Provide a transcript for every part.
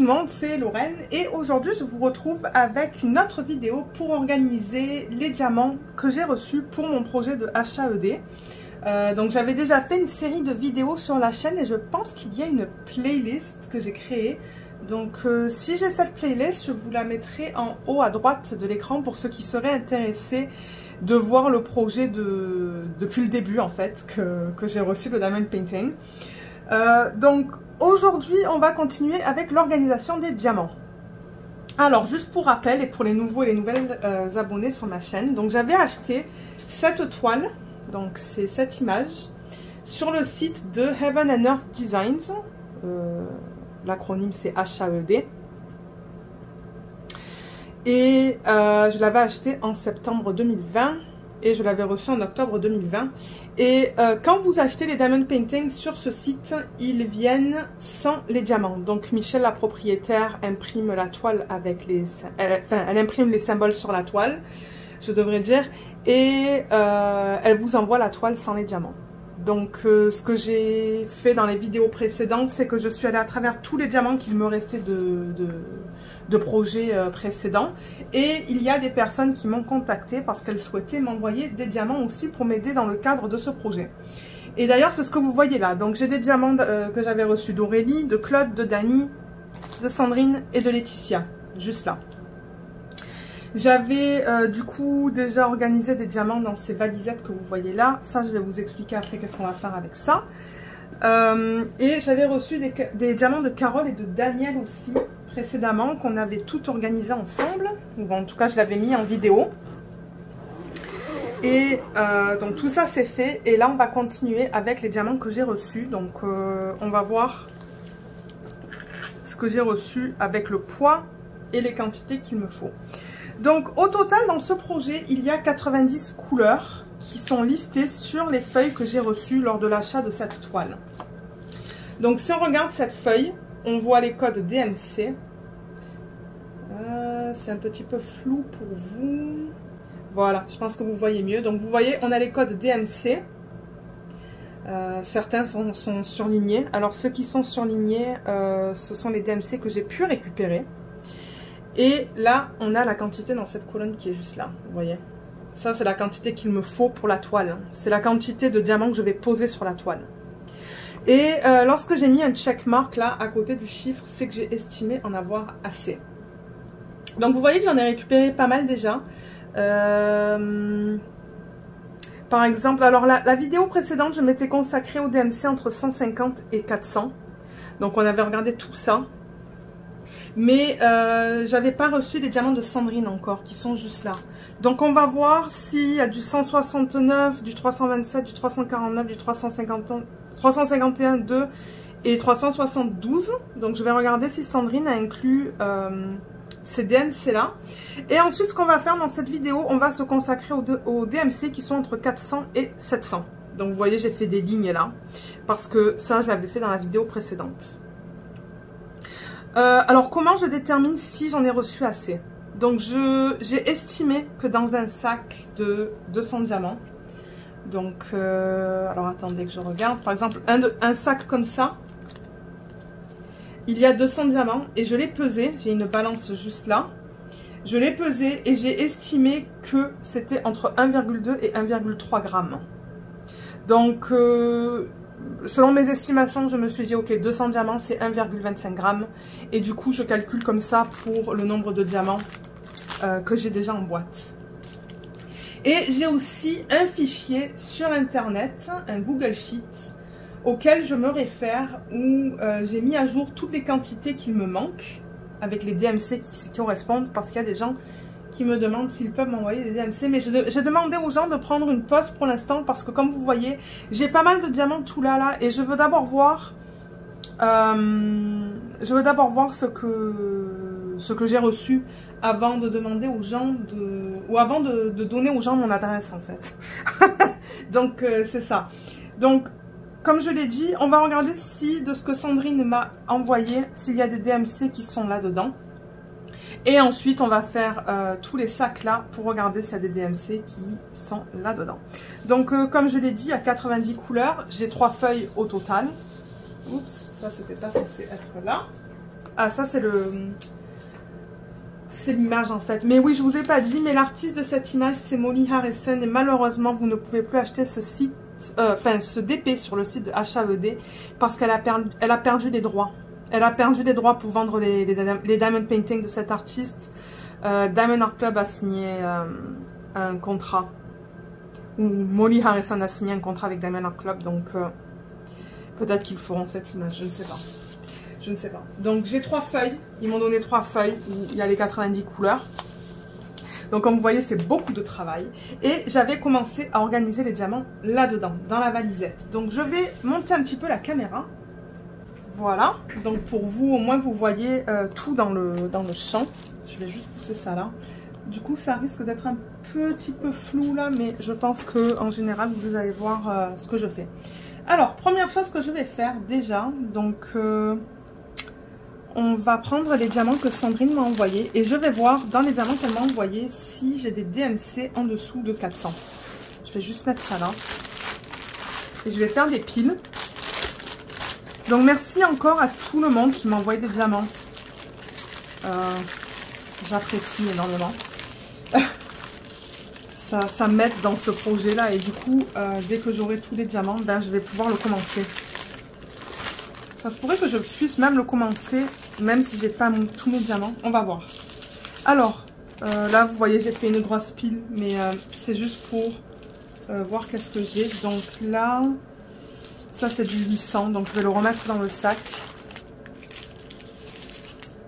le monde, c'est Lorraine et aujourd'hui je vous retrouve avec une autre vidéo pour organiser les diamants que j'ai reçus pour mon projet de HAED. Donc j'avais déjà fait une série de vidéos sur la chaîne et je pense qu'il y a une playlist que j'ai créée. Donc si j'ai cette playlist, je vous la mettrai en haut à droite de l'écran pour ceux qui seraient intéressés de voir le projet depuis le début en fait que j'ai reçu le Diamond Painting. Donc aujourd'hui on va continuer avec l'organisation des diamants. Alors juste pour rappel et pour les nouveaux et les nouvelles abonnés sur ma chaîne, donc j'avais acheté cette toile, donc c'est cette image, sur le site de Heaven and Earth Designs, l'acronyme c'est HAED. Et je l'avais acheté en septembre 2020 et je l'avais reçu en octobre 2020. Et quand vous achetez les Diamond Paintings sur ce site, ils viennent sans les diamants. Donc Michel, la propriétaire, imprime la toile avec les... elle imprime les symboles sur la toile, je devrais dire. Et elle vous envoie la toile sans les diamants. Donc ce que j'ai fait dans les vidéos précédentes, c'est que je suis allée à travers tous les diamants qu'il me restait de projets précédents. Et il y a des personnes qui m'ont contacté parce qu'elles souhaitaient m'envoyer des diamants aussi pour m'aider dans le cadre de ce projet. Et d'ailleurs, c'est ce que vous voyez là. Donc j'ai des diamants que j'avais reçus d'Aurélie, de Claude, de Dani, de Sandrine et de Laetitia, juste là. J'avais du coup déjà organisé des diamants dans ces valisettes que vous voyez là. Ça, je vais vous expliquer après qu'est-ce qu'on va faire avec ça. Et j'avais reçu des diamants de Carole et de Daniel aussi précédemment, qu'on avait tout organisé ensemble. Ou en tout cas, je l'avais mis en vidéo. Et donc tout ça c'est fait. Et là, on va continuer avec les diamants que j'ai reçus. Donc on va voir ce que j'ai reçu avec le poids et les quantités qu'il me faut. Donc au total dans ce projet, il y a 90 couleurs qui sont listées sur les feuilles que j'ai reçues lors de l'achat de cette toile. Donc si on regarde cette feuille, on voit les codes DMC. C'est un petit peu flou pour vous. Voilà, je pense que vous voyez mieux. Donc vous voyez, on a les codes DMC. Certains sont surlignés. Alors ceux qui sont surlignés, ce sont les DMC que j'ai pu récupérer. Et là, on a la quantité dans cette colonne qui est juste là, vous voyez. Ça, c'est la quantité qu'il me faut pour la toile. C'est la quantité de diamants que je vais poser sur la toile. Et lorsque j'ai mis un checkmark là, à côté du chiffre, c'est que j'ai estimé en avoir assez. Donc, vous voyez que j'en ai récupéré pas mal déjà. Par exemple, alors la vidéo précédente, je m'étais consacrée au DMC entre 150 et 400. Donc, on avait regardé tout ça. Mais j'avais pas reçu les diamants de Sandrine encore, qui sont juste là. Donc on va voir s'il y a du 169, du 327, du 349, du 351, 2 et 372. Donc je vais regarder si Sandrine a inclus ces DMC là. Et ensuite ce qu'on va faire dans cette vidéo, on va se consacrer aux DMC qui sont entre 400 et 700. Donc vous voyez, j'ai fait des lignes là, parce que ça je l'avais fait dans la vidéo précédente. Alors comment je détermine si j'en ai reçu assez? Donc j'ai estimé que dans un sac de 200 diamants, donc alors attendez que je regarde, par exemple un sac comme ça, il y a 200 diamants et je l'ai pesé, j'ai une balance juste là, je l'ai pesé et j'ai estimé que c'était entre 1,2 et 1,3 grammes. Donc selon mes estimations, je me suis dit, ok, 200 diamants, c'est 1,25 grammes. Et du coup, je calcule comme ça pour le nombre de diamants que j'ai déjà en boîte. Et j'ai aussi un fichier sur Internet, un Google Sheet, auquel je me réfère, où j'ai mis à jour toutes les quantités qu'il me manquent, avec les DMC qui correspondent, parce qu'il y a des gens qui me demandent s'ils peuvent m'envoyer des DMC, mais j'ai demandé aux gens de prendre une pause pour l'instant parce que comme vous voyez, j'ai pas mal de diamants tout là et je veux d'abord voir ce que j'ai reçu avant de demander aux gens ou avant de donner aux gens mon adresse en fait. Donc c'est ça. Donc comme je l'ai dit, on va regarder si de ce que Sandrine m'a envoyé, s'il y a des DMC qui sont là dedans. Et ensuite, on va faire tous les sacs là pour regarder s'il y a des DMC qui sont là-dedans. Donc, comme je l'ai dit, il y a 90 couleurs. J'ai 3 feuilles au total. Oups, ça, c'était pas censé être là. Ah, ça c'est le... C'est l'image en fait. Mais oui, je vous ai pas dit, mais l'artiste de cette image, c'est Molly Harrison. Et malheureusement, vous ne pouvez plus acheter ce site, ce DP sur le site de HAED parce qu'elle a perdu les droits. Elle a perdu les droits pour vendre les diamond paintings de cet artiste. Diamond Art Club a signé un contrat. Ou Molly Harrison a signé un contrat avec Diamond Art Club. Donc, peut-être qu'ils feront cette image, je ne sais pas. Je ne sais pas. Donc j'ai 3 feuilles. Ils m'ont donné 3 feuilles où il y a les 90 couleurs. Donc comme vous voyez, c'est beaucoup de travail. Et j'avais commencé à organiser les diamants là-dedans, dans la valisette. Donc je vais monter un petit peu la caméra. Voilà. Donc pour vous, au moins vous voyez tout dans le champ. Je vais juste pousser ça là. Du coup, ça risque d'être un petit peu flou là, mais je pense que en général, vous allez voir ce que je fais. Alors, première chose que je vais faire déjà, donc... on va prendre les diamants que Sandrine m'a envoyés et je vais voir dans les diamants qu'elle m'a envoyés si j'ai des DMC en dessous de 400. Je vais juste mettre ça là. Et je vais faire des piles. Donc merci encore à tout le monde qui m'a envoyé des diamants. J'apprécie énormément. Ça m'aide dans ce projet là et du coup dès que j'aurai tous les diamants, ben, je vais pouvoir le commencer. Ça se pourrait que je puisse même le commencer, même si j'ai pas tous mes diamants. On va voir. Alors, là, vous voyez, j'ai fait une grosse pile, mais c'est juste pour voir qu'est-ce que j'ai. Donc là, ça c'est du 800, donc je vais le remettre dans le sac.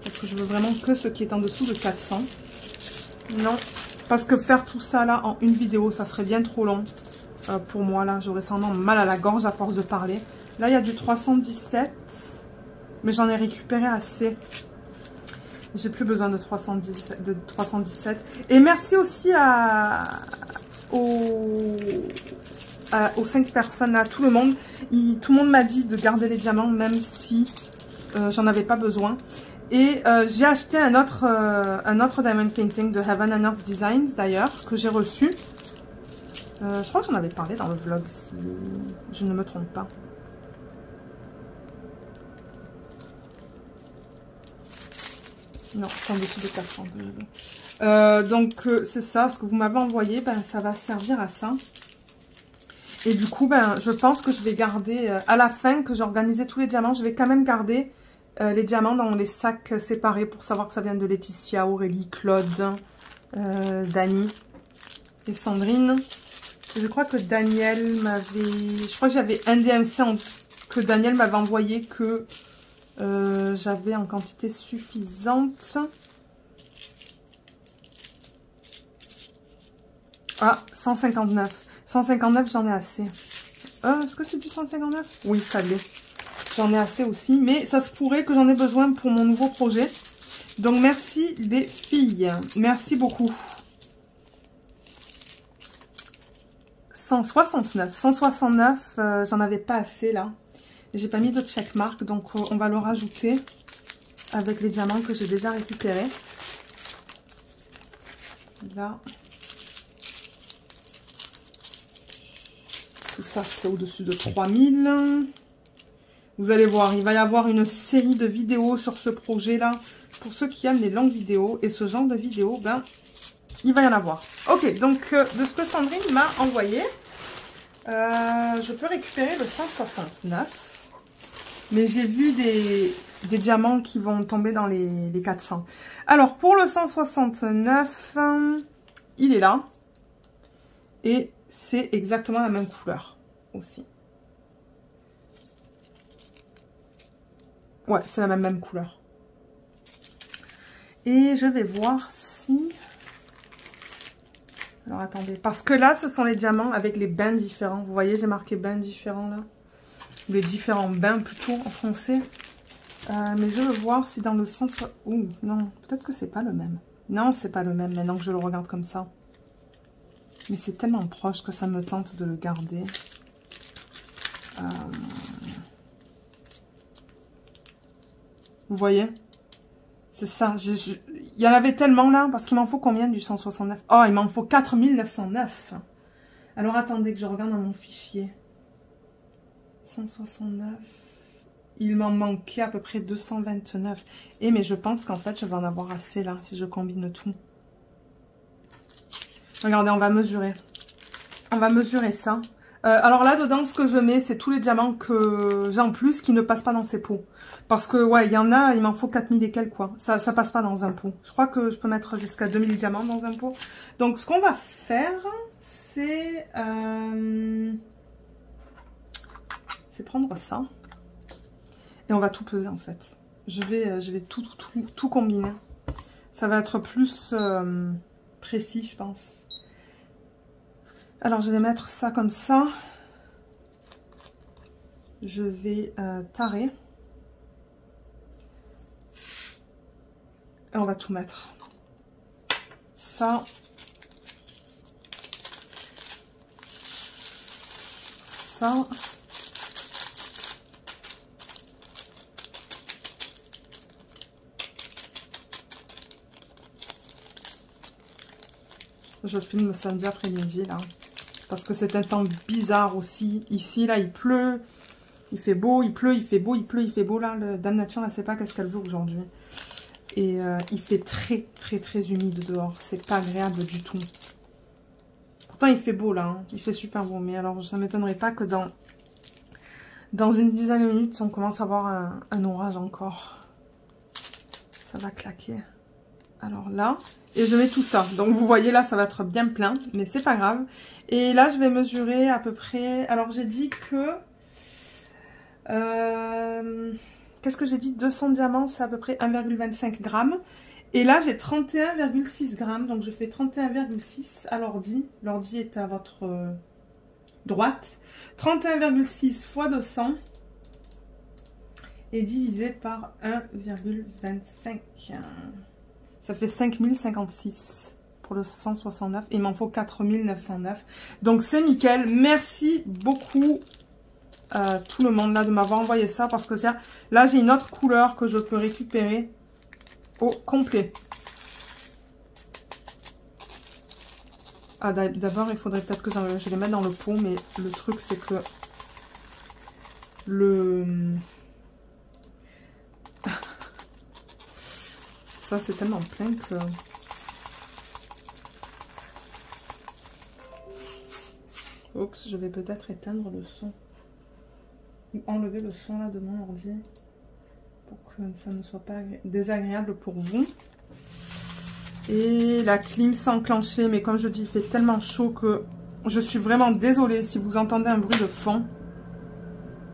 Parce que je veux vraiment que ce qui est en dessous de 400. Non, parce que faire tout ça là en une vidéo, ça serait bien trop long pour moi. Là, j'aurais sûrement mal à la gorge à force de parler. Là, il y a du 317, mais j'en ai récupéré assez. J'ai plus besoin de 317. Et merci aussi aux 5 personnes là, tout le monde. Tout le monde m'a dit de garder les diamants, même si j'en avais pas besoin. Et j'ai acheté un autre diamond painting de Heaven and Earth Designs d'ailleurs, que j'ai reçu. Je crois que j'en avais parlé dans le vlog, si je ne me trompe pas. Non, c'est en dessous de 400. Donc, c'est ça, ce que vous m'avez envoyé, ben, ça va servir à ça. Et du coup, ben, je pense que je vais garder, à la fin que j'ai organisé tous les diamants, je vais quand même garder les diamants dans les sacs séparés pour savoir que ça vient de Laetitia, Aurélie, Claude, Dani et Sandrine. Et je crois que Daniel m'avait... Je crois que j'avais un DMC que Daniel m'avait envoyé que... j'avais en quantité suffisante. Ah, 159. 159, j'en ai assez. Est-ce que c'est du 159? Oui, ça l'est. J'en ai assez aussi. Mais ça se pourrait que j'en ai besoin pour mon nouveau projet. Donc, merci les filles. Merci beaucoup. 169. 169, j'en avais pas assez là. J'ai pas mis de checkmark, donc on va le rajouter avec les diamants que j'ai déjà récupérés. Là. Tout ça, c'est au-dessus de 3000. Vous allez voir, il va y avoir une série de vidéos sur ce projet-là. Pour ceux qui aiment les longues vidéos et ce genre de vidéos, ben, il va y en avoir. Ok, donc de ce que Sandrine m'a envoyé, je peux récupérer le 169. Mais j'ai vu des diamants qui vont tomber dans les 400. Alors, pour le 169, il est là. Et c'est exactement la même couleur aussi. Ouais, c'est la même couleur. Et je vais voir si... Alors, attendez. Parce que là, ce sont les diamants avec les bains différents. Vous voyez, j'ai marqué bains différents là. Les différents bains plutôt en français. Mais je veux voir si dans le sens... Ouh, non, peut-être que c'est pas le même. Non, c'est pas le même maintenant que je le regarde comme ça. Mais c'est tellement proche que ça me tente de le garder. Vous voyez? C'est ça. Il y en avait tellement là, parce qu'il m'en faut combien du 169? Oh, il m'en faut 4909. Alors attendez que je regarde dans mon fichier. 169. il m'en manquait à peu près 229. Et mais je pense qu'en fait, je vais en avoir assez là, si je combine tout. Regardez, on va mesurer. On va mesurer ça. Alors là, dedans, ce que je mets, c'est tous les diamants que j'ai en plus qui ne passent pas dans ces pots. Parce que, ouais, il y en a, il m'en faut 4000 et quelques, quoi. Ça passe pas dans un pot. Je crois que je peux mettre jusqu'à 2000 diamants dans un pot. Donc, ce qu'on va faire, c'est prendre ça. Et on va tout peser, en fait. Je vais tout combiner. Ça va être plus précis, je pense. Alors, je vais mettre ça comme ça. Je vais tarer. Et on va tout mettre. Ça. Ça. Je filme samedi après-midi, là. Parce que c'est un temps bizarre aussi. Ici, là, il pleut. Il fait beau, il pleut, il fait beau, il pleut, il fait beau. Là, Dame Nature, elle ne sait pas qu'est-ce qu'elle veut aujourd'hui. Et il fait très humide dehors. C'est pas agréable du tout. Pourtant, il fait beau, là. Hein. Il fait super beau. Mais alors, ça ne m'étonnerait pas que dans une dizaine de minutes, on commence à avoir un orage encore. Ça va claquer. Alors là... Et je mets tout ça. Donc vous voyez là, ça va être bien plein. Mais c'est pas grave. Et là, je vais mesurer à peu près... Alors j'ai dit que... Qu'est-ce que j'ai dit? 200 diamants, c'est à peu près 1,25 g. Et là, j'ai 31,6 g. Donc je fais 31,6 à l'ordi. L'ordi est à votre droite. 31,6 fois 200. Et divisé par 1,25. Ça fait 5056 pour le 169. Et il m'en faut 4909. Donc c'est nickel. Merci beaucoup tout le monde là de m'avoir envoyé ça. Parce que là j'ai une autre couleur que je peux récupérer au complet. Ah, d'abord il faudrait peut-être que je les mette dans le pot. Mais le truc c'est que ça, c'est tellement plein que... Oups, je vais peut-être éteindre le son. Ou enlever le son là de mon ordi. Pour que ça ne soit pas désagréable pour vous. Et la clim s'est enclenchée. Mais comme je dis, il fait tellement chaud que je suis vraiment désolée si vous entendez un bruit de fond.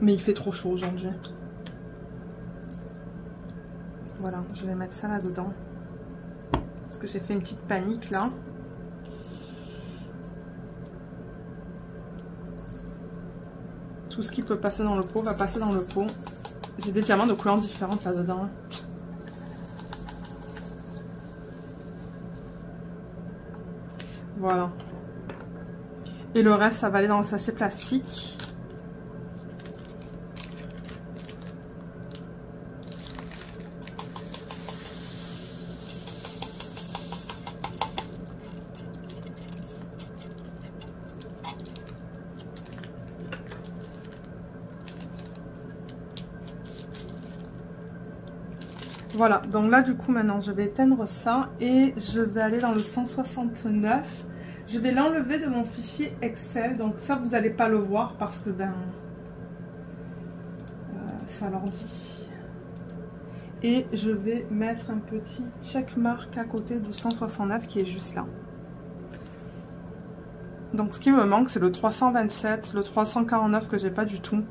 Mais il fait trop chaud aujourd'hui. Voilà, je vais mettre ça là-dedans. Parce que j'ai fait une petite panique là. Tout ce qui peut passer dans le pot va passer dans le pot. J'ai des diamants de couleurs différentes là-dedans. Voilà. Et le reste, ça va aller dans le sachet plastique. Voilà, donc là du coup maintenant je vais éteindre ça et je vais aller dans le 169. Je vais l'enlever de mon fichier Excel, donc ça vous n'allez pas le voir parce que ça l'ordi. Et je vais mettre un petit checkmark à côté du 169 qui est juste là. Donc ce qui me manque c'est le 327, le 349 que j'ai pas du tout.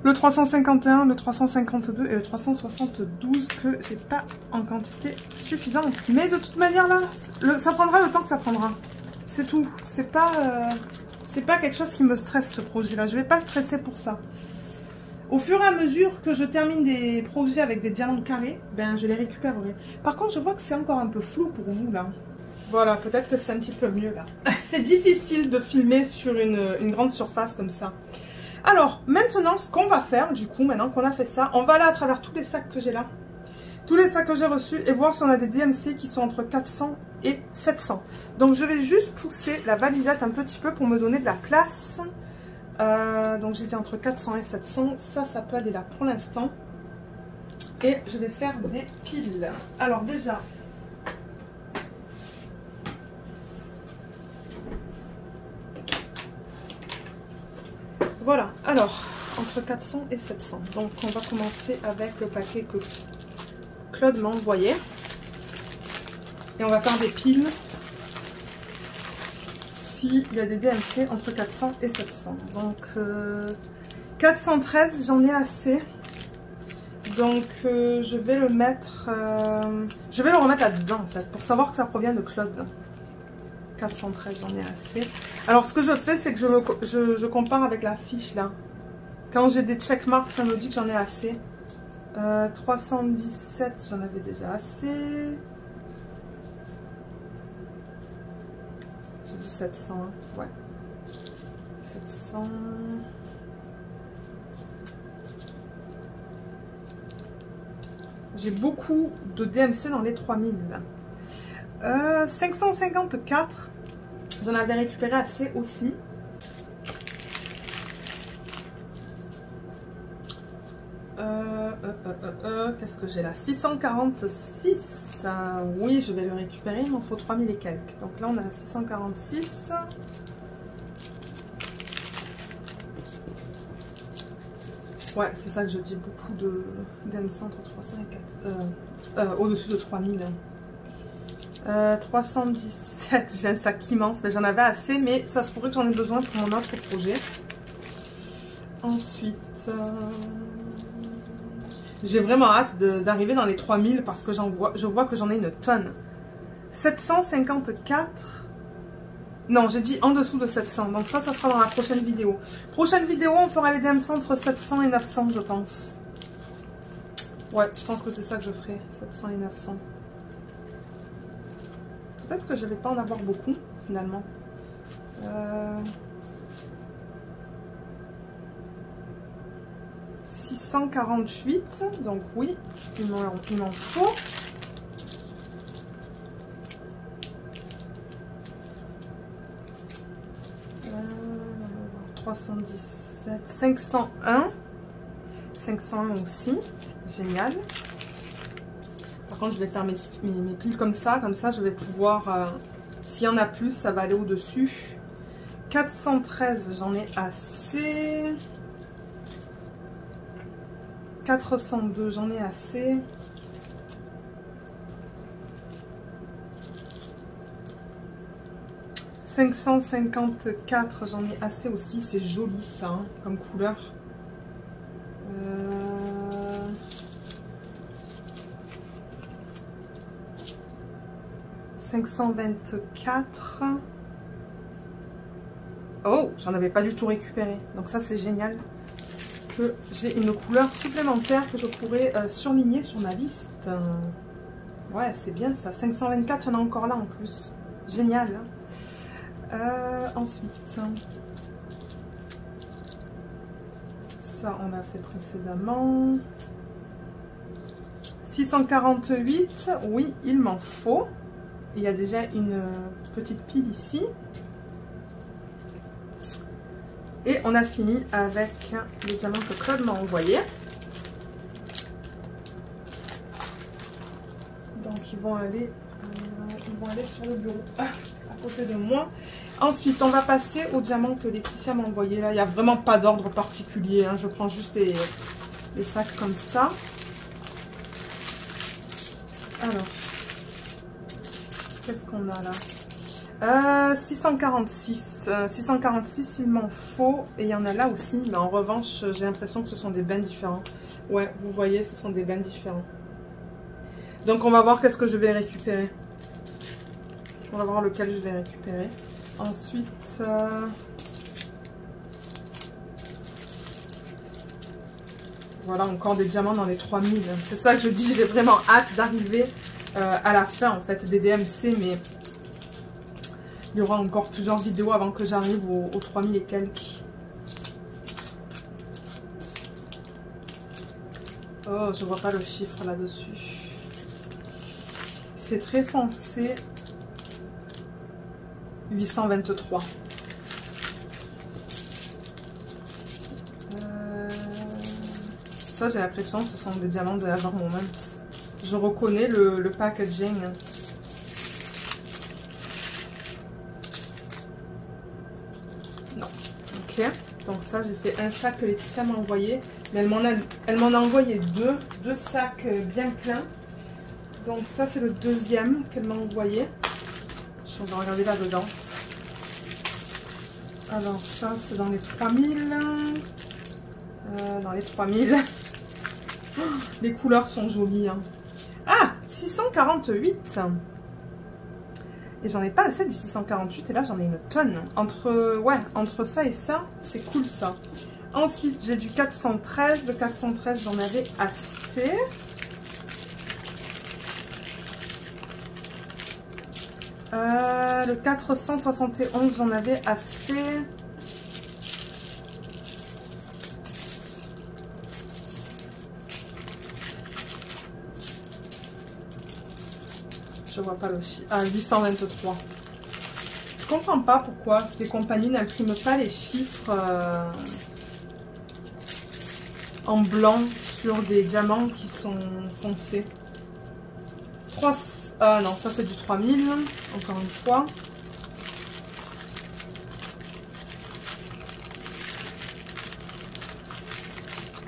Le 351, le 352 et le 372 que j'ai pas en quantité suffisante. Mais de toute manière là, ça prendra le temps que ça prendra. C'est tout. C'est pas quelque chose qui me stresse ce projet là. Je vais pas stresser pour ça. Au fur et à mesure que je termine des projets avec des diamants carrés, ben je les récupérerai. Par contre je vois que c'est encore un peu flou pour vous là. Voilà, peut-être que c'est un petit peu mieux là. C'est difficile de filmer sur une grande surface comme ça. Alors, maintenant, ce qu'on va faire, du coup, maintenant qu'on a fait ça, on va aller à travers tous les sacs que j'ai là. Tous les sacs que j'ai reçus et voir si on a des DMC qui sont entre 400 et 700. Donc, je vais juste pousser la valisette un petit peu pour me donner de la place Donc j'ai dit entre 400 et 700. Ça peut aller là pour l'instant. Et je vais faire des piles. Alors déjà, voilà. Alors, entre 400 et 700. Donc on va commencer avec le paquet que Claude m'a envoyé. Et on va faire des piles s'il y a des DMC entre 400 et 700. Donc 413, j'en ai assez. Donc je vais le mettre, je vais le remettre là-dedans en fait, pour savoir que ça provient de Claude. 413, j'en ai assez. Alors ce que je fais, c'est que je compare avec la fiche là. Quand j'ai des checkmarks, ça me dit que j'en ai assez. 317, j'en avais déjà assez. J'ai dit 700, hein. Ouais. 700. J'ai beaucoup de DMC dans les 3000. 554, j'en avais récupéré assez aussi. Qu'est-ce que j'ai là? 646. Oui, je vais le récupérer, il m'en faut 3000 et quelques. Donc là, on a 646. Ouais, c'est ça que je dis, beaucoup de DMC entre 300 et 4. Au-dessus de 3000. 317, j'ai un sac immense, mais j'en avais assez, mais ça se pourrait que j'en ai besoin pour mon autre projet. Ensuite, j'ai vraiment hâte d'arriver dans les 3000 parce que je vois que j'en ai une tonne. 754. Non, j'ai dit en dessous de 700. Donc ça sera dans la prochaine vidéo. Prochaine vidéo, on fera les DMC entre 700 et 900, je pense. Ouais, je pense que c'est ça que je ferai. 700 et 900. Peut-être que je vais pas en avoir beaucoup, finalement. 648. Donc oui, il m'en faut. 317, 501, 501 aussi, génial. Par contre, je vais faire mes piles comme ça je vais pouvoir, s'il y en a plus, ça va aller au-dessus. 413, j'en ai assez. 402, j'en ai assez. « 554, j'en ai assez aussi, c'est joli ça, hein, comme couleur. 524. Oh, j'en avais pas du tout récupéré, donc ça c'est génial. Que j'ai une couleur supplémentaire que je pourrais surligner sur ma liste. Ouais, c'est bien ça, 524, il y en a encore là en plus. Génial, hein. Ensuite, ça on a fait précédemment. 648, oui, il m'en faut. Il y a déjà une petite pile ici. Et on a fini avec les diamants que Claude m'a envoyés. Donc ils vont aller sur le bureau à côté de moi. Ensuite, on va passer aux diamants que Laetitia m'a envoyé. Là, il n'y a vraiment pas d'ordre particulier, hein. Je prends juste les sacs comme ça. Alors, qu'est-ce qu'on a là? 646. 646, il m'en faut. Et il y en a là aussi. Mais en revanche, j'ai l'impression que ce sont des bains différents. Ouais, vous voyez, ce sont des bains différents. Donc, on va voir qu'est-ce que je vais récupérer. On va voir lequel je vais récupérer. Ensuite, voilà, encore des diamants dans les 3000. C'est ça que je dis, j'ai vraiment hâte d'arriver à la fin, en fait, des DMC. Mais il y aura encore plusieurs vidéos avant que j'arrive aux 3000 et quelques. Oh, je vois pas le chiffre là-dessus. C'est très foncé. 823. Ça, j'ai l'impression que ce sont des diamants de Ever Moment. Je reconnais le packaging. Non. Ok. Donc ça, j'ai fait un sac que Laetitia m'a envoyé. Mais elle m'en a envoyé deux sacs bien pleins. Donc ça, c'est le deuxième qu'elle m'a envoyé. On va regarder là-dedans. Alors ça, c'est dans les 3000. Dans les 3000. Oh, les couleurs sont jolies. Hein. Ah, 648. Et j'en ai pas assez du 648. Et là, j'en ai une tonne. Entre ça et ça, c'est cool ça. Ensuite, j'ai du 413. Le 413, j'en avais assez. Le 471, j'en avais assez. Je vois pas le chiffre. Ah, 823. Je comprends pas pourquoi ces compagnies n'impriment pas les chiffres en blanc sur des diamants qui sont foncés. 3. Ah non, ça c'est du 3000, encore une fois.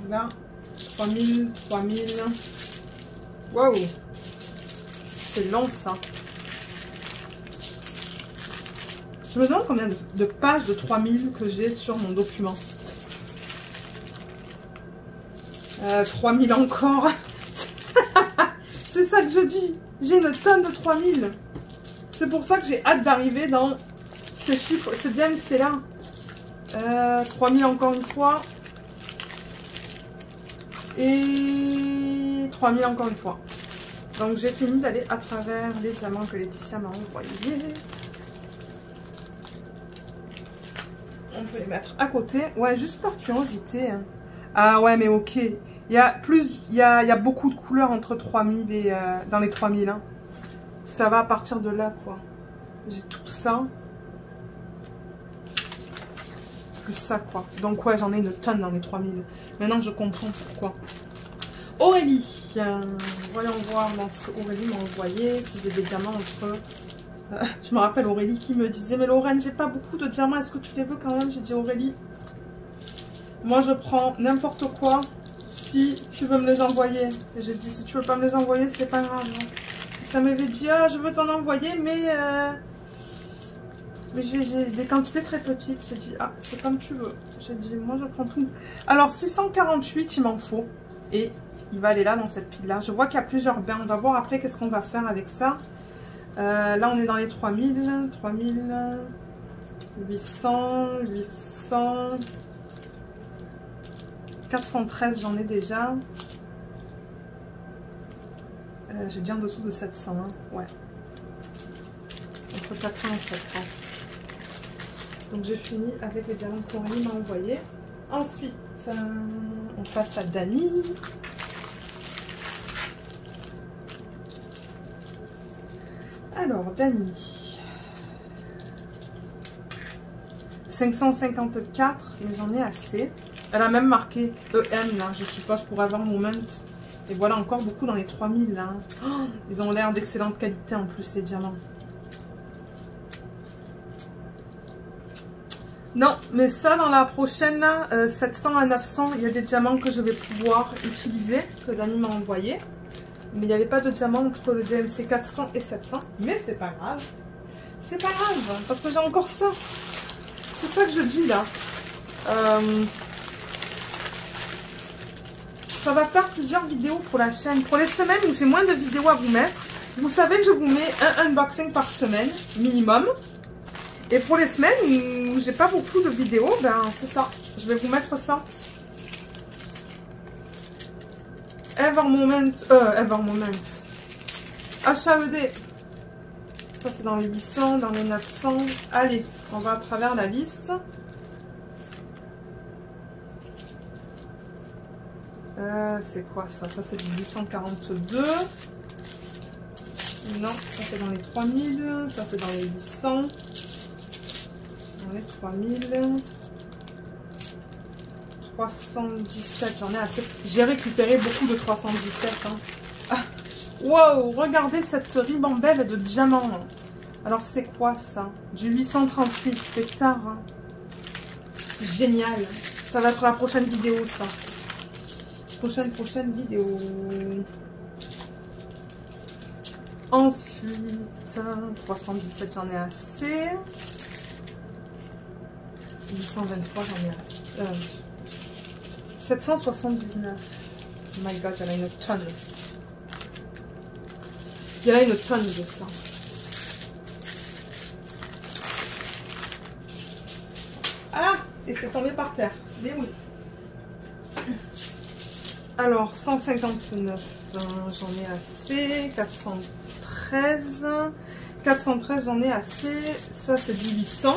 Là, 3000, 3000. Waouh! C'est long ça. Je me demande combien de pages de 3000 que j'ai sur mon document. 3000 encore. C'est ça que je dis. J'ai une tonne de 3000. C'est pour ça que j'ai hâte d'arriver dans ces chiffres, ces DMC là. 3000 encore une fois. Et 3000 encore une fois. Donc j'ai fini d'aller à travers les diamants que Laetitia m'a envoyés. On peut les mettre à côté. Ouais, juste par curiosité. Ah ouais, mais ok. Il y a beaucoup de couleurs entre 3000 et dans les 3000. Hein. Ça va à partir de là, quoi. J'ai tout ça. Plus ça, quoi. Donc ouais, j'en ai une tonne dans les 3000. Maintenant, je comprends pourquoi. Aurélie. Voyons voir dans ce que Aurélie m'a envoyé. Si j'ai des diamants entre... je me rappelle Aurélie qui me disait, mais Lorraine, j'ai pas beaucoup de diamants. Est-ce que tu les veux quand même? J'ai dit, Aurélie, moi, je prends n'importe quoi. Si tu veux me les envoyer. Et j'ai dit, si tu veux pas me les envoyer, c'est pas grave. Ça m'avait dit, ah, je veux t'en envoyer, mais j'ai des quantités très petites. J'ai dit, ah, c'est comme tu veux. J'ai dit, moi, je prends tout. Alors, 648, il m'en faut. Et il va aller là, dans cette pile-là. Je vois qu'il y a plusieurs bains. On va voir après qu'est-ce qu'on va faire avec ça. Là, on est dans les 3000. 3000. 800. 800. 413, j'en ai déjà. J'ai dit en dessous de 700. Hein. Ouais. Entre 400 et 700. Donc j'ai fini avec les diamants qu'Aurélie m'a envoyés. Ensuite, on passe à Dani. Alors, Dani. 554, mais j'en ai assez. Elle a même marqué EM, là, je suppose, pour avoir Moment. Et voilà, encore beaucoup dans les 3000, là. Oh, ils ont l'air d'excellente qualité, en plus, les diamants. Non, mais ça, dans la prochaine, là, 700 à 900, il y a des diamants que je vais pouvoir utiliser, que Dani m'a envoyé. Mais il n'y avait pas de diamant entre le DMC 400 et 700. Mais c'est pas grave. C'est pas grave, parce que j'ai encore ça. C'est ça que je dis, là. Ça va faire plusieurs vidéos pour la chaîne. Pour les semaines où j'ai moins de vidéos à vous mettre, vous savez que je vous mets un unboxing par semaine, minimum. Et pour les semaines où j'ai pas beaucoup de vidéos, ben c'est ça. Je vais vous mettre ça. Ever Moment. HAED. Ça c'est dans les 800, dans les 900. Allez, on va à travers la liste. C'est quoi ça? Ça c'est du 842. Non, ça c'est dans les 3000. Ça c'est dans les 800. Dans les 3000. 317, j'en ai assez. J'ai récupéré beaucoup de 317. Hein. Ah, wow, regardez cette ribambelle de diamants. Alors c'est quoi ça? Du 838, pétard. Hein. Génial. Ça va être la prochaine vidéo, ça. Prochaine vidéo. Ensuite, 317, j'en ai assez. 823, j'en ai assez. 779. Oh my god, il y en a une tonne. Il y en a une tonne de ça. Ah! Et c'est tombé par terre. Mais oui. Alors, 159, j'en ai assez. 413. 413, j'en ai assez. Ça, c'est du 800.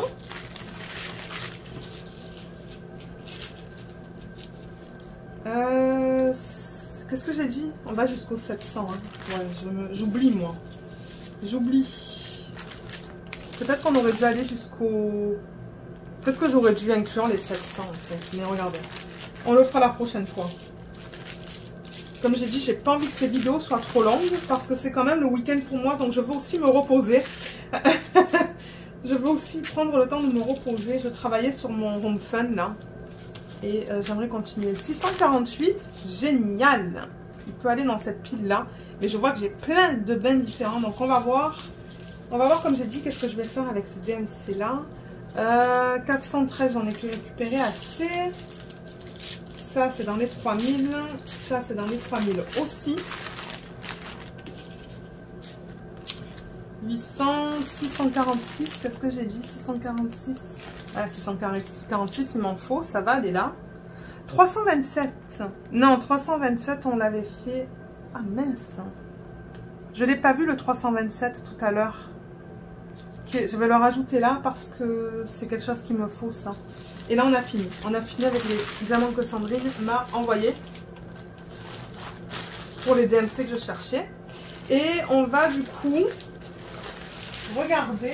Qu'est-ce que j'ai dit? On va jusqu'au 700. Hein. Ouais, j'oublie, moi. J'oublie. Peut-être qu'on aurait dû aller jusqu'au... Peut-être que j'aurais dû inclure les 700, en fait. Mais regardez. On le fera la prochaine fois. Comme j'ai dit, j'ai pas envie que ces vidéos soient trop longues. Parce que c'est quand même le week-end pour moi. Donc, je veux aussi me reposer. Je veux aussi prendre le temps de me reposer. Je travaillais sur mon home fun, là. Et j'aimerais continuer. 648, génial. Il peut aller dans cette pile-là. Mais je vois que j'ai plein de bains différents. Donc, on va voir. On va voir, comme j'ai dit, qu'est-ce que je vais faire avec ces DMC-là. 413, j'en ai pu récupérer assez. Ça, c'est dans les 3000. Ça, c'est dans les 3000 aussi. 800, 646. Qu'est-ce que j'ai dit? 646. Ah, 646, il m'en faut. Ça va aller là. 327. Non, 327, on l'avait fait. Ah, mince. Je ne l'ai pas vu, le 327, tout à l'heure. Okay, je vais le rajouter là parce que c'est quelque chose qu'il me faut, ça. Et là, on a fini. On a fini avec les diamants que Sandrine m'a envoyés pour les DMC que je cherchais. Et on va du coup regarder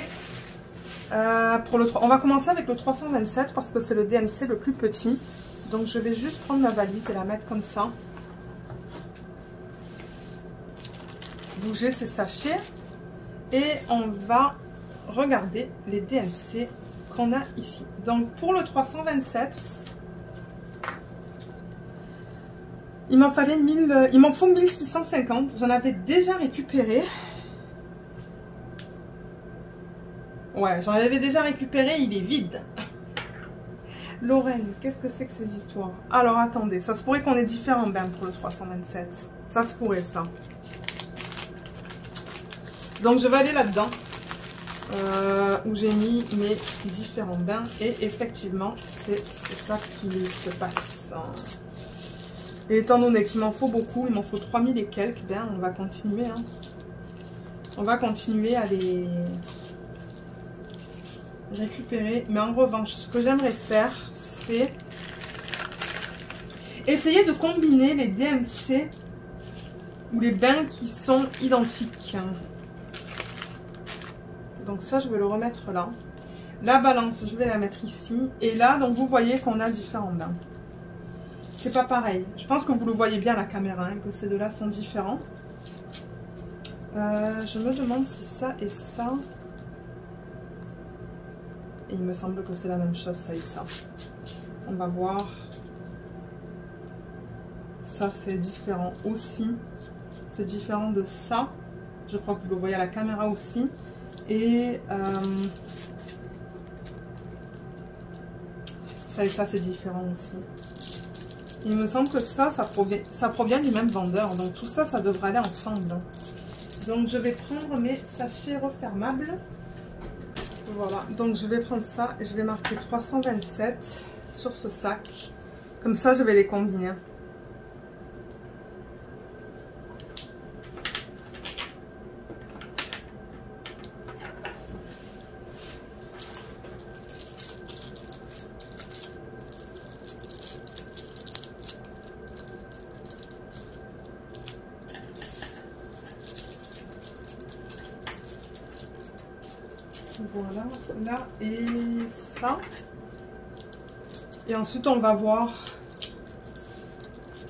pour le 3. On va commencer avec le 327 parce que c'est le DMC le plus petit. Donc, je vais juste prendre ma valise et la mettre comme ça. Bouger ces sachets. Et on va regarder les DMC qu'on a ici. Donc pour le 327, il m'en fallait 1000, il m'en faut 1650. J'en avais déjà récupéré. Ouais, j'en avais déjà récupéré, il est vide. Lorraine, qu'est-ce que c'est que ces histoires? Alors attendez, ça se pourrait qu'on ait différents bains pour le 327. Ça se pourrait, ça. Donc je vais aller là-dedans. Où j'ai mis mes différents bains et effectivement c'est ça qui se passe. Et étant donné qu'il m'en faut beaucoup, il m'en faut 3000 et quelques, ben on va continuer. Hein. On va continuer à les récupérer. Mais en revanche, ce que j'aimerais faire, c'est essayer de combiner les DMC ou les bains qui sont identiques. Donc ça, je vais le remettre là. La balance, je vais la mettre ici. Et là, donc vous voyez qu'on a différents bains. C'est pas pareil. Je pense que vous le voyez bien à la caméra, hein, que ces deux-là sont différents. Je me demande si ça et ça... Et il me semble que c'est la même chose, ça et ça. On va voir. Ça, c'est différent aussi. C'est différent de ça. Je crois que vous le voyez à la caméra aussi. Et ça et ça, c'est différent aussi. Il me semble que ça provient du même vendeur. Donc tout ça, ça devrait aller ensemble. Donc je vais prendre mes sachets refermables. Voilà, donc je vais prendre ça et je vais marquer 327 sur ce sac. Comme ça, je vais les combiner. Voilà, là et ça. Et ensuite on va voir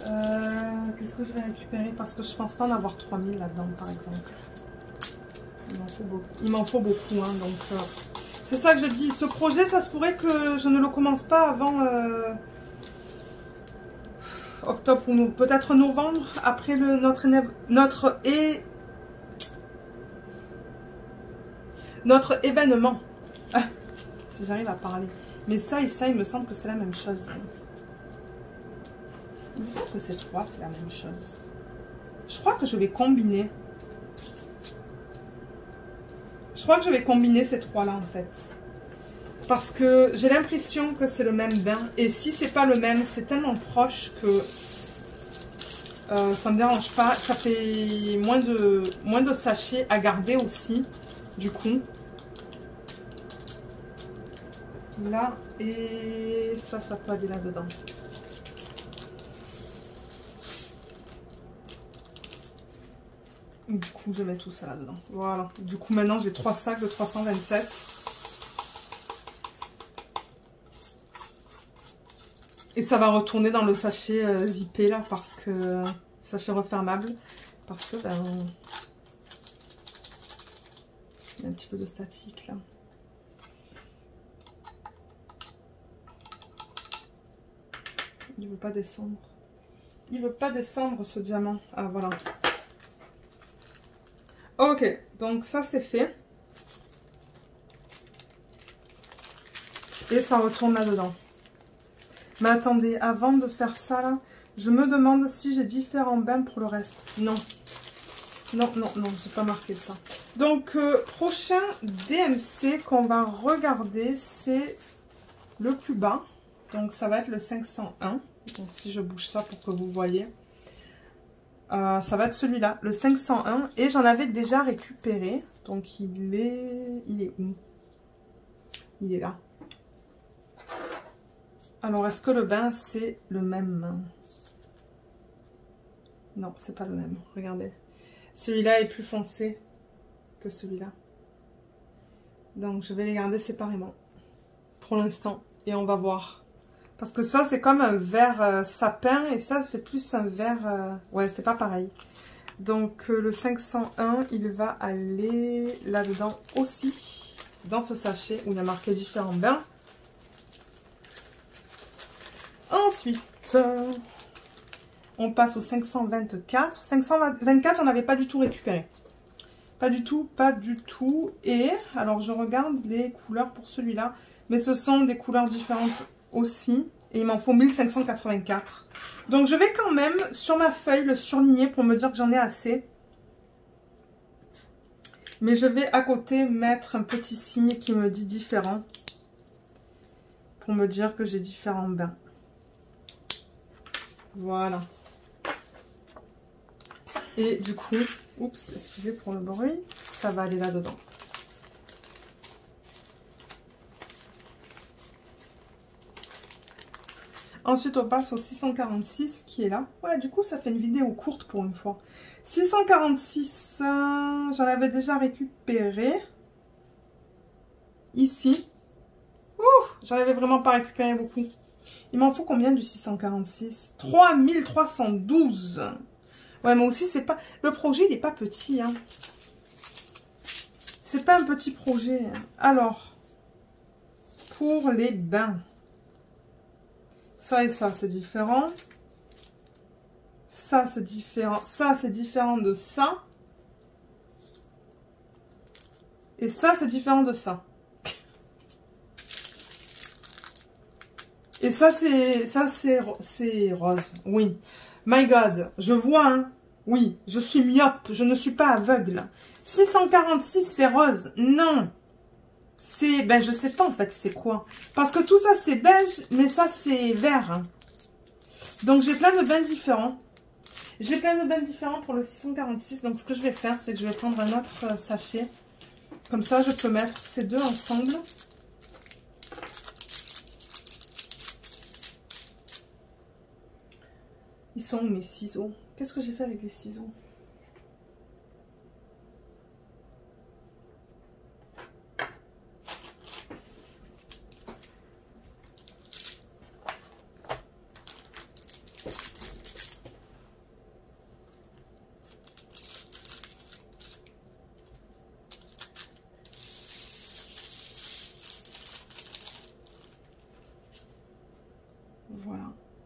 Qu'est-ce que je vais récupérer? Parce que je pense pas en avoir 3000 là-dedans, par exemple. Il m'en faut beaucoup. Il m'en faut beaucoup, hein, donc... c'est ça que je dis. Ce projet, ça se pourrait que je ne le commence pas avant octobre ou peut-être novembre, après notre événement. Ah, si j'arrive à parler. Mais ça et ça, il me semble que c'est la même chose. Il me semble que ces trois, c'est la même chose. Je crois que je vais combiner. Je crois que je vais combiner ces trois-là, en fait. Parce que j'ai l'impression que c'est le même bain. Et si c'est pas le même, c'est tellement proche que ça me dérange pas. Ça fait moins de sachets à garder aussi, du coup. Là, et ça peut aller là-dedans. Du coup, je mets tout ça là-dedans. Voilà. Du coup, maintenant, j'ai 3 sacs de 327. Et ça va retourner dans le sachet zippé, là, parce que... sachet refermable. Parce que, ben... il y a un petit peu de statique, là. Il veut pas descendre. Il veut pas descendre, ce diamant. Ah, voilà. Ok, donc ça c'est fait. Et ça retourne là-dedans. Mais attendez, avant de faire ça là, je me demande si j'ai différents bains pour le reste. Non. Non, non, non, j'ai pas marqué ça. Donc, prochain DMC qu'on va regarder, c'est le plus bas. Donc, ça va être le 501. Donc, si je bouge ça pour que vous voyez. Ça va être celui-là, le 501. Et j'en avais déjà récupéré. Donc, il est où? Il est là. Alors, est-ce que le bain, c'est le même? Non, c'est pas le même. Regardez. Celui-là est plus foncé que celui-là. Donc, je vais les garder séparément. Pour l'instant. Et on va voir. Parce que ça, c'est comme un vert sapin. Et ça, c'est plus un vert... ouais, c'est pas pareil. Donc, le 501, il va aller là-dedans aussi. Dans ce sachet où il y a marqué différents bains. Ensuite, on passe au 524. 524, j'en avais pas du tout récupéré. Pas du tout, pas du tout. Et, alors je regarde les couleurs pour celui-là. Mais ce sont des couleurs différentes aussi. Et il m'en faut 1584. Donc je vais quand même, sur ma feuille, le surligner pour me dire que j'en ai assez. Mais je vais à côté mettre un petit signe qui me dit différent. Pour me dire que j'ai différents bains. Voilà. Et du coup, oups, excusez pour le bruit, ça va aller là-dedans. Ensuite, on passe au 646 qui est là. Ouais, du coup, ça fait une vidéo courte pour une fois. 646, j'en avais déjà récupéré. Ici. Ouh, j'en avais vraiment pas récupéré beaucoup. Il m'en faut combien du 646? 3312. Ouais, mais aussi, c'est pas... Le projet, il n'est pas petit, hein. C'est pas un petit projet. Alors, pour les bains. Ça et ça, c'est différent. Ça, c'est différent. Ça, c'est différent de ça. Et ça, c'est différent de ça. Et ça, c'est rose. Oui. My God. Je vois, hein. Oui. Je suis myope. Je ne suis pas aveugle. 646, c'est rose. Non. C'est... Ben, je sais pas, en fait, c'est quoi. Parce que tout ça, c'est beige. Mais ça, c'est vert. Donc, j'ai plein de bains différents. J'ai plein de bains différents pour le 646. Donc, ce que je vais faire, c'est que je vais prendre un autre sachet. Comme ça, je peux mettre ces deux ensemble. Ils sont où mes ciseaux? Qu'est-ce que j'ai fait avec les ciseaux?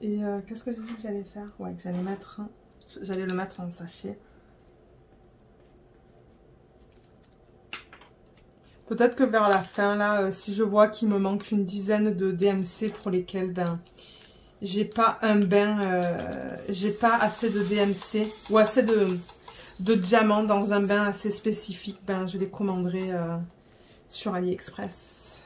Et qu'est-ce que j'ai dit que j'allais faire? Ouais, que j'allais mettre... J'allais le mettre en sachet. Peut-être que vers la fin, là, si je vois qu'il me manque une dizaine de DMC pour lesquels, ben, j'ai pas un bain, j'ai pas assez de DMC ou assez de diamants dans un bain assez spécifique, ben, je les commanderai sur AliExpress.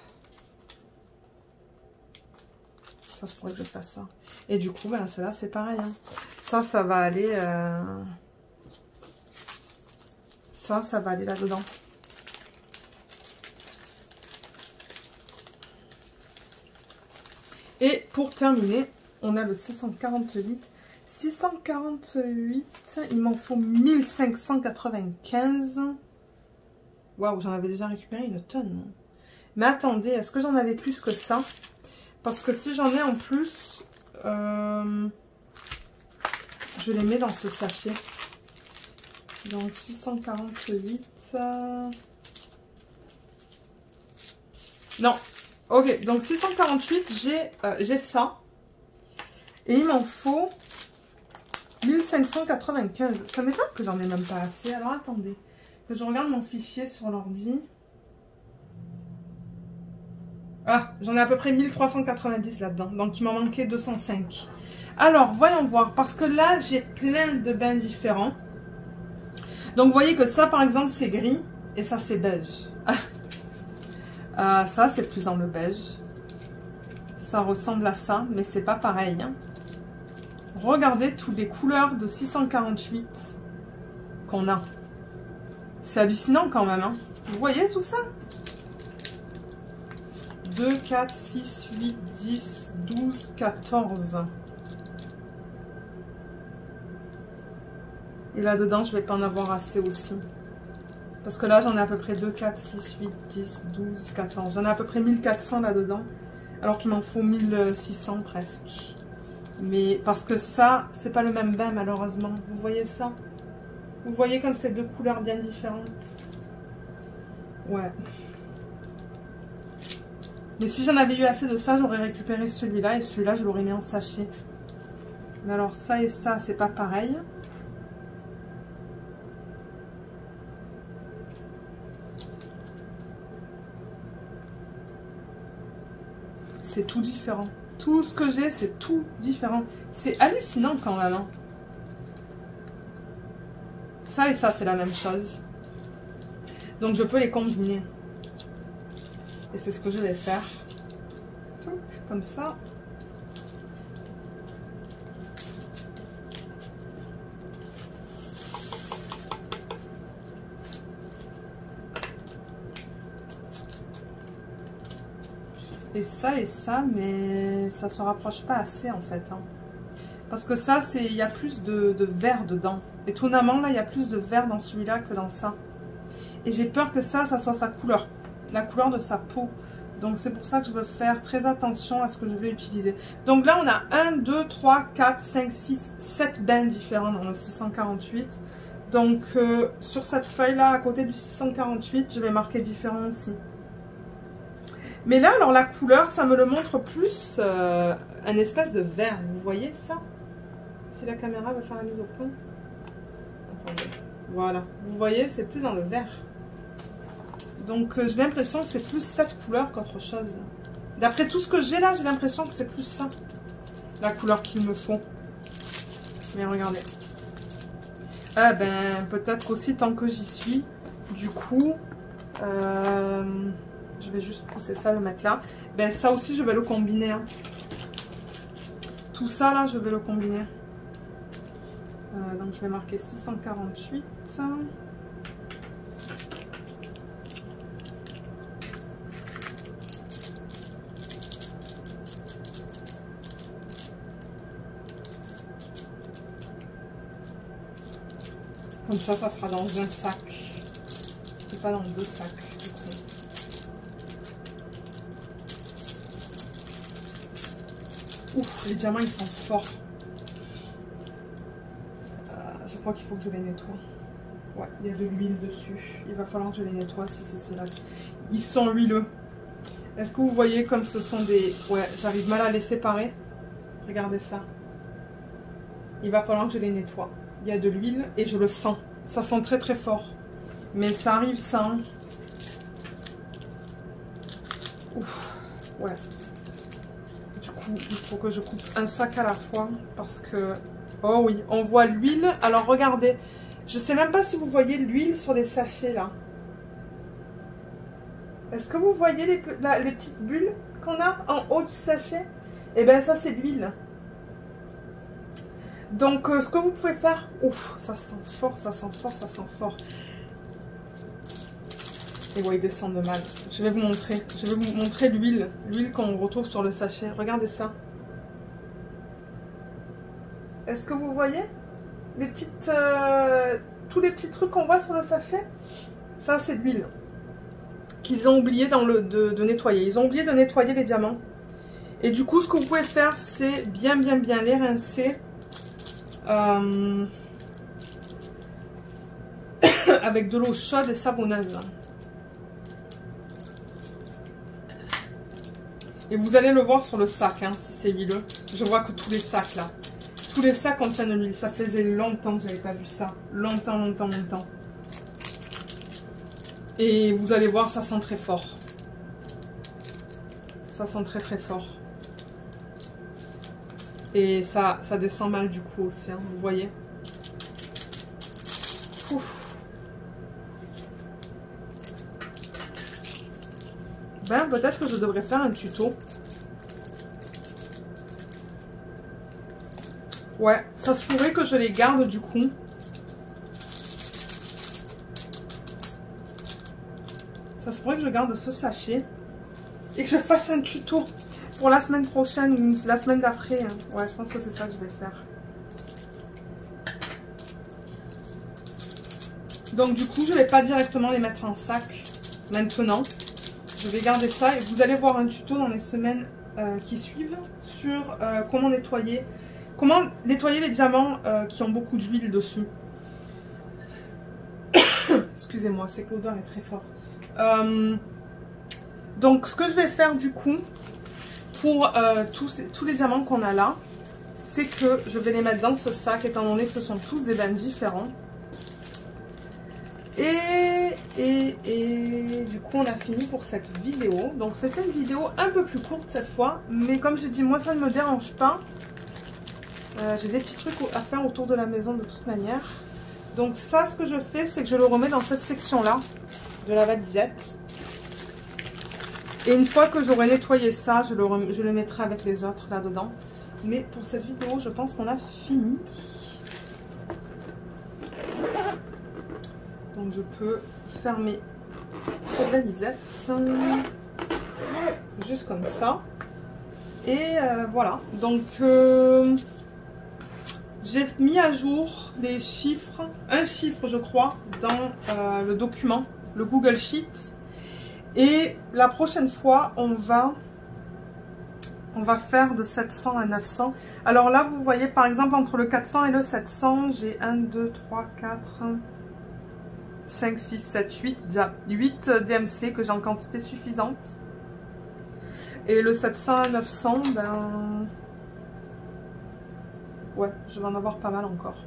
Ça se pourrait que je fasse ça. Et du coup, ben, cela c'est pareil. Hein. Ça va aller... Ça va aller là-dedans. Et pour terminer, on a le 648. 648, il m'en faut 1595. Waouh, j'en avais déjà récupéré une tonne. Mais attendez, est-ce que j'en avais plus que ça? Parce que si j'en ai en plus, je les mets dans ce sachet. Donc 648. Non. Ok, donc 648, j'ai ça. Et il m'en faut 1595. Ça m'étonne que j'en ai même pas assez. Alors attendez, que je regarde mon fichier sur l'ordi. Ah, j'en ai à peu près 1390 là-dedans. Donc il m'en manquait 205. Alors, voyons voir. Parce que là, j'ai plein de bains différents. Donc vous voyez que ça, par exemple, c'est gris. Et ça, c'est beige. Ça, c'est plus dans le beige. Ça ressemble à ça, mais c'est pas pareil. Hein. Regardez toutes les couleurs de 648 qu'on a. C'est hallucinant quand même. Hein. Vous voyez tout ça? 2, 4, 6, 8, 10, 12, 14. Et là-dedans, je vais pas en avoir assez aussi. Parce que là, j'en ai à peu près 2, 4, 6, 8, 10, 12, 14. J'en ai à peu près 1400 là-dedans. Alors qu'il m'en faut 1600 presque. Mais parce que ça, c'est pas le même bain malheureusement. Vous voyez ça? Vous voyez comme c'est deux couleurs bien différentes? Ouais. Mais si j'en avais eu assez de ça, j'aurais récupéré celui-là. Et celui-là, je l'aurais mis en sachet. Mais alors ça et ça, c'est pas pareil. C'est tout différent. Tout ce que j'ai, c'est tout différent. C'est hallucinant quand même. Hein. Ça et ça, c'est la même chose. Donc, je peux les combiner. Et c'est ce que je vais faire. Comme ça. Et ça, mais ça se rapproche pas assez en fait. Hein. Parce que ça, il y a plus de vert dedans. Étonnamment, là, il y a plus de vert dans celui-là que dans ça. Et j'ai peur que ça soit sa couleur. La couleur de sa peau. Donc, c'est pour ça que je veux faire très attention à ce que je vais utiliser. Donc là, on a 1, 2, 3, 4, 5, 6, 7 bains différents dans le 648. Donc, sur cette feuille-là, à côté du 648, je vais marquer différent aussi. Mais là, alors la couleur, ça me le montre plus un espèce de vert. Vous voyez ça? Si la caméra veut faire la mise au point. Attendez. Voilà. Vous voyez, c'est plus dans le vert. Donc, j'ai l'impression que c'est plus cette couleur qu'autre chose. D'après tout ce que j'ai là, j'ai l'impression que c'est plus ça. La couleur qu'il me faut. Mais regardez. Ah ben, peut-être aussi tant que j'y suis. Du coup... je vais juste pousser ça, le mettre là. Ben ça aussi, je vais le combiner. Hein. Tout ça, là, je vais le combiner. Donc, je vais marquer 648. Comme ça sera dans un sac. Et pas dans deux sacs, du coup. Ouf, les diamants ils sont forts. Je crois qu'il faut que je les nettoie. Ouais, il y a de l'huile dessus. Il va falloir que je les nettoie si c'est cela. Ils sont huileux. Est-ce que vous voyez comme ce sont des... Ouais, j'arrive mal à les séparer. Regardez ça. Il va falloir que je les nettoie. Il y a de l'huile et je le sens. Ça sent très très fort. Mais ça arrive sans. Ouf, ouais. Du coup, il faut que je coupe un sac à la fois parce que... Oh oui, on voit l'huile. Alors regardez, je sais même pas si vous voyez l'huile sur les sachets là. Est-ce que vous voyez les petites bulles qu'on a en haut du sachet? Eh bien ça c'est l'huile. Donc ce que vous pouvez faire... Ouf, ça sent fort, ça sent fort, ça sent fort. Et ouais, ils descendent mal. Je vais vous montrer. Je vais vous montrer l'huile. L'huile qu'on retrouve sur le sachet. Regardez ça. Est-ce que vous voyez les petites, tous les petits trucs qu'on voit sur le sachet? Ça c'est l'huile qu'ils ont oublié de nettoyer. Ils ont oublié de nettoyer les diamants. Et du coup, ce que vous pouvez faire, c'est bien les rincer avec de l'eau chaude et savonneuse. Et vous allez le voir sur le sac, hein, si c'est huileux. Je vois que tous les sacs là, tous les sacs contiennent de l'huile. Ça faisait longtemps que j'avais pas vu ça. Longtemps. Et vous allez voir, ça sent très fort. Ça sent très fort. Et ça descend mal du coup aussi, hein, vous voyez. Ouf. Ben, peut-être que je devrais faire un tuto. Ouais, ça se pourrait que je les garde du coup. Ça se pourrait que je garde ce sachet et que je fasse un tuto pour la semaine prochaine ou la semaine d'après. Ouais, je pense que c'est ça que je vais faire. Donc du coup, je ne vais pas directement les mettre en sac maintenant. Je vais garder ça et vous allez voir un tuto dans les semaines qui suivent sur comment nettoyer les diamants qui ont beaucoup d'huile dessus. Excusez-moi, c'est que l'odeur est très forte. Donc ce que je vais faire du coup pour tous les diamants qu'on a là, c'est que je vais les mettre dans ce sac étant donné que ce sont tous des bains différents. Et du coup on a fini pour cette vidéo. Donc c'était une vidéo un peu plus courte cette fois, mais comme je dis, moi ça ne me dérange pas. J'ai des petits trucs à faire autour de la maison de toute manière. Donc ça, ce que je fais, c'est que je le remets dans cette section là de la valisette. Et une fois que j'aurai nettoyé ça, je le mettrai avec les autres là dedans. Mais pour cette vidéo, je pense qu'on a fini. Donc je peux fermer cette valisette juste comme ça. Et voilà. Donc j'ai mis à jour des chiffres, un chiffre je crois, dans le document, le Google Sheet. Et la prochaine fois, on va faire de 700 à 900. Alors là, vous voyez, par exemple, entre le 400 et le 700, j'ai 1, 2, 3, 4, 5, 6, 7, 8, déjà 8 DMC que j'ai en quantité suffisante. Et le 700 à 900, ben... ouais, je vais en avoir pas mal encore.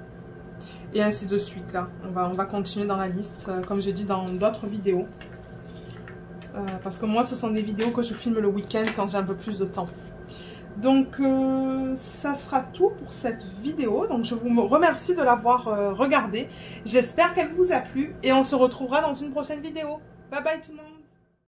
Et ainsi de suite, là. On va continuer dans la liste, comme j'ai dit dans d'autres vidéos. Parce que moi, ce sont des vidéos que je filme le week-end quand j'ai un peu plus de temps. Donc, ça sera tout pour cette vidéo. Donc, je vous remercie de l'avoir regardée. J'espère qu'elle vous a plu et on se retrouvera dans une prochaine vidéo. Bye bye tout le monde!